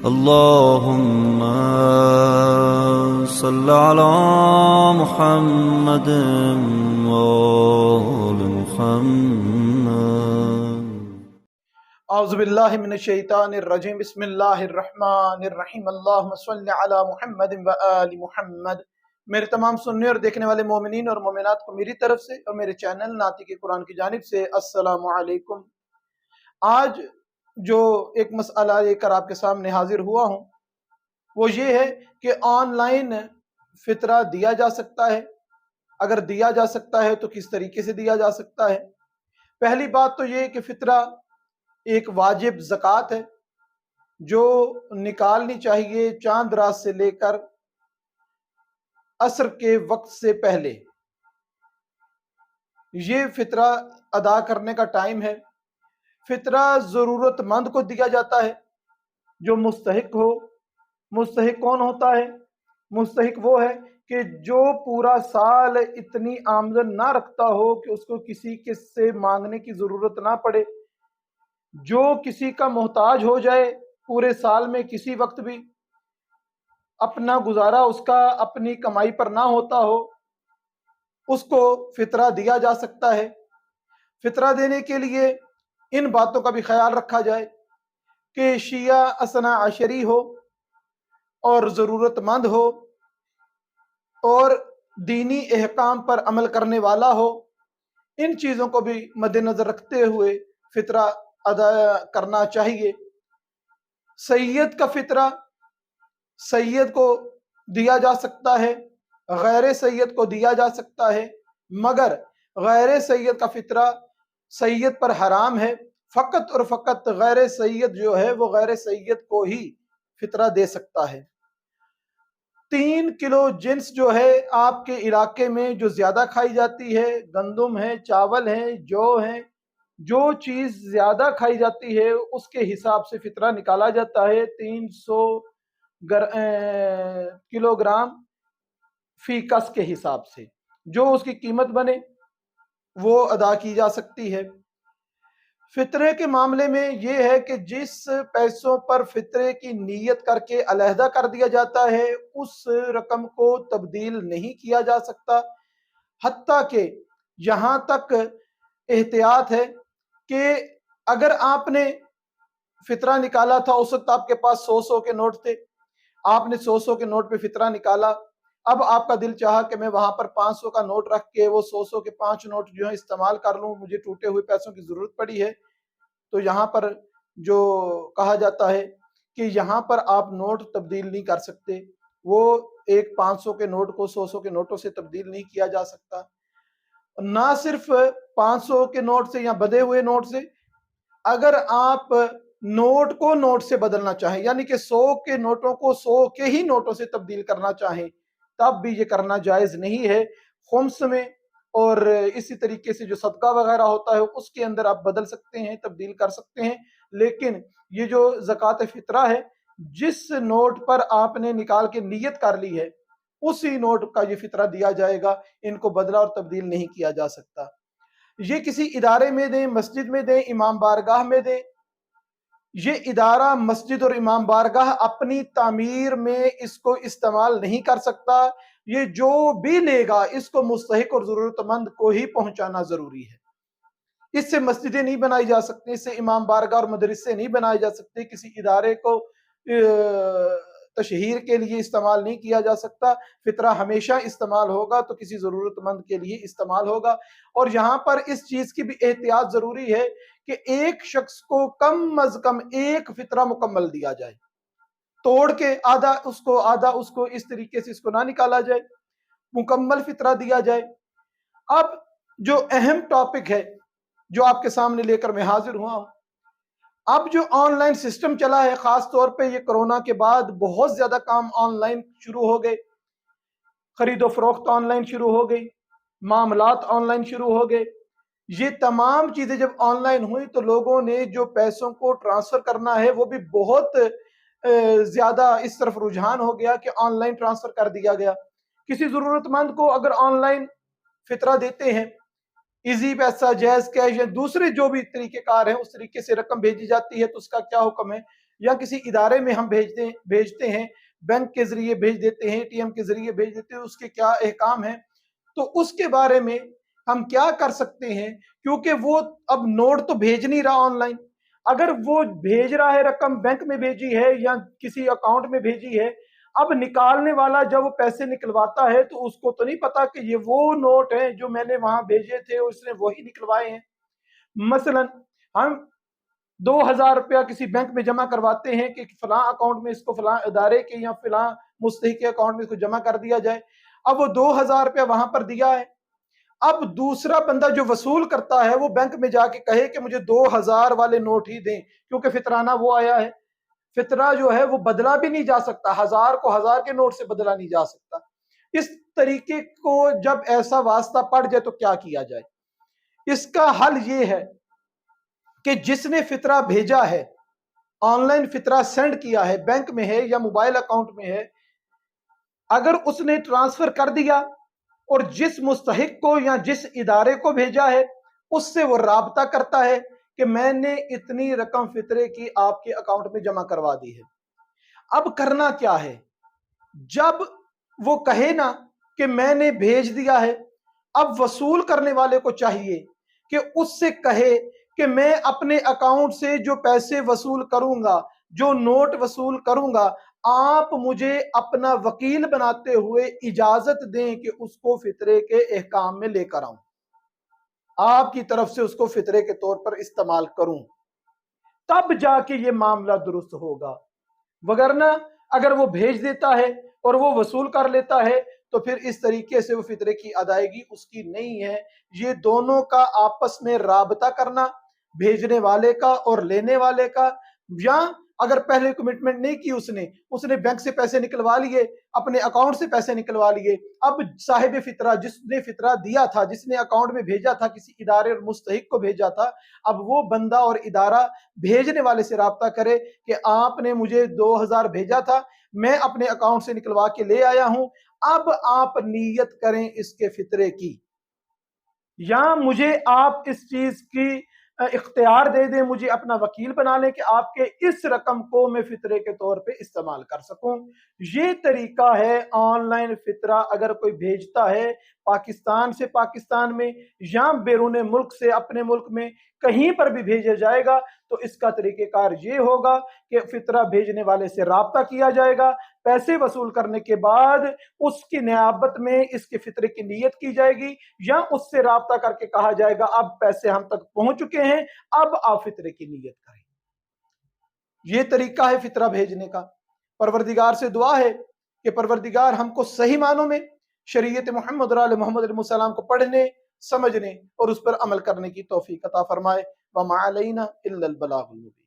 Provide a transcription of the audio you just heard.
اللهم صل على محمد وآل محمد. اعوذ باللہ من الشیطان الرجیم. بسم اللہ الرحمن الرحیم. اللہم صل علی محمد و آل محمد. میرے تمام سننے اور دیکھنے والے مومنین اور مومنات کو میری طرف سے اور میرے چینل ناطق قرآن کی جانب سے السلام علیکم. آج جو ایک مسئلہ لے کر آپ کے سامنے حاضر ہوا ہوں وہ یہ ہے کہ آن لائن فطرہ دیا جا سکتا ہے؟ اگر دیا جا سکتا ہے تو کس طریقے سے دیا جا سکتا ہے؟ پہلی بات تو یہ کہ فطرہ ایک واجب زکوٰۃ ہے جو نکالنی چاہیے چاند رات سے لے کر عصر کے وقت سے پہلے. یہ فطرہ ادا کرنے کا ٹائم ہے. فطرہ ضرورت مند کو دیا جاتا ہے جو مستحق ہو. مستحق کون ہوتا ہے؟ مستحق وہ ہے کہ جو پورا سال اتنی آمدن نہ رکھتا ہو کہ اس کو کسی سے مانگنے کی ضرورت نہ پڑے، جو کسی کا محتاج ہو جائے پورے سال میں کسی وقت بھی، اپنا گزارا اس کا اپنی کمائی پر نہ ہوتا ہو، اس کو فطرہ دیا جا سکتا ہے. فطرہ دینے کے لیے ان باتوں کا بھی خیال رکھا جائے کہ شیعہ اثنا عشری ہو اور ضرورت مند ہو اور دینی احکام پر عمل کرنے والا ہو. ان چیزوں کو بھی مد نظر رکھتے ہوئے فطرہ ادا کرنا چاہیے. سید کا فطرہ سید کو دیا جا سکتا ہے، غیر سید کو دیا جا سکتا ہے، مگر غیر سید کا فطرہ سید پر حرام ہے. فقط اور فقط غیر سید جو ہے وہ غیر سید کو ہی فطرہ دے سکتا ہے. 3 کلو جنس جو ہے آپ کے علاقے میں جو زیادہ کھائی جاتی ہے، گندم ہے، چاول ہے، جو ہے، جو چیز زیادہ کھائی جاتی ہے اس کے حساب سے فطرہ نکالا جاتا ہے. 300 کلو گرام فی کس کے حساب سے جو اس کی قیمت بنے وہ ادا کی جا سکتی ہے. فطرے کے معاملے میں یہ ہے کہ جس پیسوں پر فطرے کی نیت کر کے علیحدہ کر دیا جاتا ہے اس رقم کو تبدیل نہیں کیا جا سکتا، حتیٰ کہ یہاں تک احتیاط ہے کہ اگر آپ نے فطرہ نکالا تھا اس وقت آپ کے پاس 100 کے نوٹ تھے، آپ نے 100 کے نوٹ پہ فطرہ نکالا، اب آپ کا دل چاہا کہ میں وہاں پر 500 کا نوٹ رکھ کے وہ 100 کے 5 نوٹ جو ہیں استعمال کر لوں، مجھے ٹوٹے ہوئے پیسوں کی ضرورت پڑی ہے. تو یہاں پر جو کہا جاتا ہے کہ یہاں پر آپ نوٹ تبدیل نہیں کر سکتے، وہ ایک 500 کے نوٹ کو 100 کے نوٹوں سے تبدیل نہیں کیا جا سکتا. نہ صرف 500 کے نوٹ سے یا بدے ہوئے نوٹ سے، اگر آپ نوٹ کو نوٹ سے بدلنا چاہیں یعنی کہ 100 کے نوٹوں کو 100 کے ہی نوٹوں سے تبدیل کرنا چاہیں تب بھی یہ کرنا جائز نہیں ہے. خمس میں اور اسی طریقے سے جو صدقہ وغیرہ ہوتا ہے اس کے اندر آپ بدل سکتے ہیں، تبدیل کر سکتے ہیں، لیکن یہ جو زکوٰۃ فطرہ ہے جس نوٹ پر آپ نے نکال کے نیت کر لی ہے اسی نوٹ کا یہ فطرہ دیا جائے گا. ان کو بدلا اور تبدیل نہیں کیا جا سکتا. یہ کسی ادارے میں دیں، مسجد میں دیں، امام بارگاہ میں دیں، یہ ادارہ مسجد اور امام بارگاہ اپنی تعمیر میں اس کو استعمال نہیں کر سکتا. یہ جو بھی لے گا اس کو مستحق اور ضرورت مند کو ہی پہنچانا ضروری ہے. اس سے مسجدیں نہیں بنائی جا سکتی، اس سے امام بارگاہ اور مدرسے نہیں بنائے جا سکتے، کسی ادارے کو تشہیر کے لیے استعمال نہیں کیا جا سکتا. فطرہ ہمیشہ استعمال ہوگا تو کسی ضرورت مند کے لیے استعمال ہوگا. اور یہاں پر اس چیز کی بھی احتیاط ضروری ہے کہ ایک شخص کو کم از کم ایک فطرہ مکمل دیا جائے، توڑ کے آدھا اس کو اس طریقے سے اس کو نہ نکالا جائے، مکمل فطرہ دیا جائے. اب جو اہم ٹاپک ہے جو آپ کے سامنے لے کر میں حاضر ہوا ہوں، اب جو آن لائن سسٹم چلا ہے، خاص طور پہ یہ کرونا کے بعد بہت زیادہ کام آن لائن شروع ہو گئے، خرید و فروخت آن لائن شروع ہو گئی، معاملات آن لائن شروع ہو گئے. یہ تمام چیزیں جب آن لائن ہوئی تو لوگوں نے جو پیسوں کو ٹرانسفر کرنا ہے وہ بھی بہت زیادہ اس طرف رجحان ہو گیا کہ آن لائن ٹرانسفر کر دیا گیا. کسی ضرورت مند کو اگر آن لائن فطرہ دیتے ہیں، ایزی پیسہ، جیز کیش یا دوسرے جو بھی طریقہ کار ہیں اس طریقے سے رقم بھیجی جاتی ہے تو اس کا کیا حکم ہے یا کسی ادارے میں ہم بھیجتے ہیں، بینک کے ذریعے بھیج دیتے ہیں، ATM کے ذریعے بھیج دیتے ہیں، اس کے کیا احکام ہیں، تو اس کے بارے میں ہم کیا کر سکتے ہیں؟ کیونکہ وہ اب نوٹ تو بھیج نہیں رہا آن لائن، اگر وہ بھیج رہا ہے، رقم بینک میں بھیجی ہے یا کسی اکاؤنٹ میں بھیجی ہے، اب نکالنے والا جب وہ پیسے نکلواتا ہے تو اس کو تو نہیں پتا کہ یہ وہ نوٹ ہیں جو میں نے وہاں بھیجے تھے، اس نے وہی نکلوائے ہیں۔ مثلا ہم 2000 روپیہ کسی بینک میں جمع کرواتے ہیں کہ فلاں اکاؤنٹ میں اس کو فلاں ادارے کے یا فلاں مستحق کے اکاؤنٹ میں اس کو جمع کر دیا جائے، اب وہ 2000 روپیہ وہاں پر دیا ہے، اب دوسرا بندہ جو وصول کرتا ہے وہ بینک میں جا کے کہے کہ مجھے 2000 والے نوٹ ہی دیں، کیونکہ فطرانہ وہ آیا ہے، فطرہ جو ہے وہ بدلا بھی نہیں جا سکتا، 1000 کو 1000 کے نوٹ سے بدلا نہیں جا سکتا۔ اس طریقے کو جب ایسا واسطہ پڑ جائے تو کیا کیا جائے؟ اس کا حل یہ ہے کہ جس نے فطرہ بھیجا ہے، آن لائن فطرہ سینڈ کیا ہے، بینک میں ہے یا موبائل اکاؤنٹ میں ہے، اگر اس نے ٹرانسفر کر دیا اور جس مستحق کو یا جس ادارے کو بھیجا ہے اس سے وہ رابطہ کرتا ہے کہ میں نے اتنی رقم فطرے کی آپ کے اکاؤنٹ میں جمع کروا دی ہے، اب کرنا کیا ہے؟ جب وہ کہے نا کہ میں نے بھیج دیا ہے، اب وصول کرنے والے کو چاہیے کہ اس سے کہے کہ میں اپنے اکاؤنٹ سے جو پیسے وصول کروں گا، جو نوٹ وصول کروں گا، آپ مجھے اپنا وکیل بناتے ہوئے اجازت دیں کہ اس کو فطرے کے احکام میں لے کر آؤں، آپ کی طرف سے اس کو فطرے کے طور پر استعمال کروں، تب جا کے یہ معاملہ درست ہوگا۔ وگرنہ اگر وہ بھیج دیتا ہے اور وہ وصول کر لیتا ہے تو پھر اس طریقے سے وہ فطرے کی ادائیگی اس کی نہیں ہے۔ یہ دونوں کا آپس میں رابطہ کرنا، بھیجنے والے کا اور لینے والے کا، یا اگر پہلے کمٹمنٹ نہیں کی اس نے بینک سے پیسے نکلوا لیے، اپنے اکاؤنٹ سے پیسے نکلوا لیے، اب صاحب فطرہ جس نے فطرہ دیا تھا، جس نے اکاؤنٹ میں بھیجا تھا، کسی ادارے اور مستحق کو بھیجا تھا، اب وہ بندہ اور ادارہ بھیجنے والے سے رابطہ کرے کہ آپ نے مجھے 2000 بھیجا تھا، میں اپنے اکاؤنٹ سے نکلوا کے لے آیا ہوں، اب آپ نیت کریں اس کے فطرے کی، یا مجھے آپ اس چیز کی اختیار دے دیں، مجھے اپنا وکیل بنا لیں کہ آپ کے اس رقم کو میں فطرے کے طور پہ استعمال کر سکوں۔ یہ طریقہ ہے آن لائن فطرہ اگر کوئی بھیجتا ہے پاکستان سے پاکستان میں یا بیرون ملک سے اپنے ملک میں کہیں پر بھی بھیجا جائے گا تو اس کا طریقہ کار یہ ہوگا کہ فطرہ بھیجنے والے سے رابطہ کیا جائے گا، پیسے وصول کرنے کے بعد اس کی نیابت میں اس کے فطرے کی نیت کی جائے گی، یا اس سے رابطہ کر کے کہا جائے گا اب پیسے ہم تک پہنچ چکے ہیں، اب آپ فطرے کی نیت کریں۔ یہ طریقہ ہے فطرہ بھیجنے کا۔ پروردگار سے دعا ہے کہ پروردگار ہم کو صحیح معنوں میں شریعت محمد اور آل محمد علیہ السلام کو پڑھنے، سمجھنے اور اس پر عمل کرنے کی توفیق عطا فرمائے۔ وما علینا الا البلاغ المبین۔